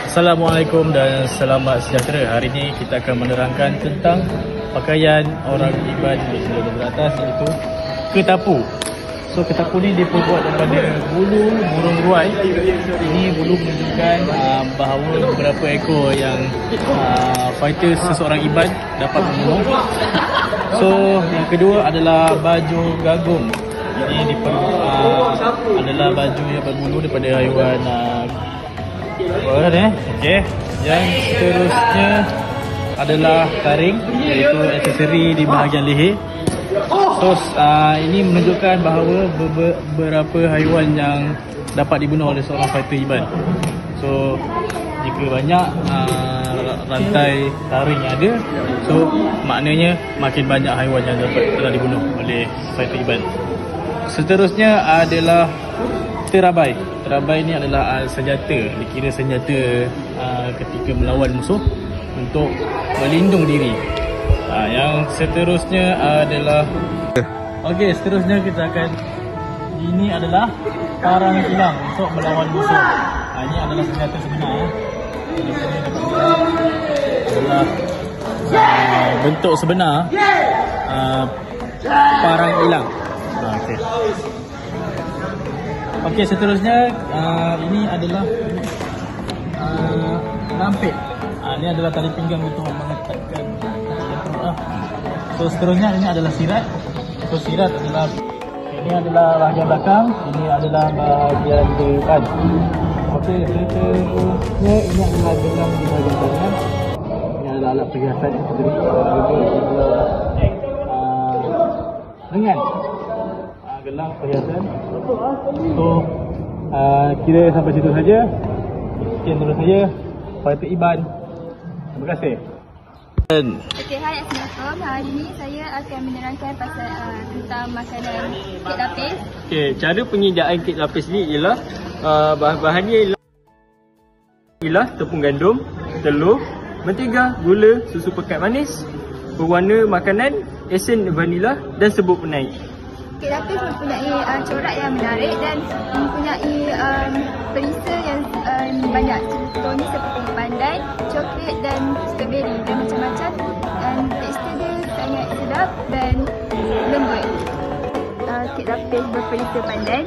Assalamualaikum dan selamat sejahtera. Hari ini kita akan menerangkan tentang pakaian orang Iban di Seluruh Beratas, iaitu ketapu. So ketapu ni dibuat daripada bulu burung ruai. Ini bulu menunjukkan bahawa beberapa ekor yang fighter seseorang Iban dapat membunuh. So yang kedua adalah baju gagum. Ini adalah baju yang berbulu daripada haiwan Okey. Yang seterusnya adalah taring, iaitu aksesori di bahagian leher. Terus ini menunjukkan bahawa beberapa haiwan yang dapat dibunuh oleh seorang fighter Iban. So jika banyak rantai taring yang ada, so maknanya makin banyak haiwan yang telah dibunuh oleh fighter Iban. Seterusnya adalah terabai. Terabai ni adalah senjata, dikira senjata ketika melawan musuh untuk melindung diri. Yang seterusnya adalah okey, seterusnya kita akan, ini adalah parang ilang untuk melawan musuh. Ini adalah senjata sebenar. Ini adalah bentuk sebenar parang ilang. Okey, seterusnya ini adalah lampit. Ini adalah tali pinggang untuk mengekatkan jantung. So seterusnya ini adalah sirat. So sirat adalah, ini adalah bahagian belakang, ini adalah bahagian depan. Okey, seterusnya ini adalah gelang di bahagian tangan. Ini adalah alat perhiasan yang sendiri. Lengan, gelang perhiasan. So kira sampai situ saja. Sekian dulu saja fighter Iban. Terima kasih. Okey, hai, Assalamualaikum. Hari ini saya akan menerangkan pasal tentang makanan kek lapis. Okey, cara penyediaan kek lapis ni ialah bahan-bahannya ialah tepung gandum, telur, mentega, gula, susu pekat manis, pewarna makanan, esen vanila dan serbuk penaik. Kek lapis mempunyai corak yang menarik dan mempunyai perisa yang banyak. Contohnya seperti pandan, coklat dan strawberry dan macam-macam. Dan tekstur dia sangat sedap dan lembut. Kek lapis berperisa pandan.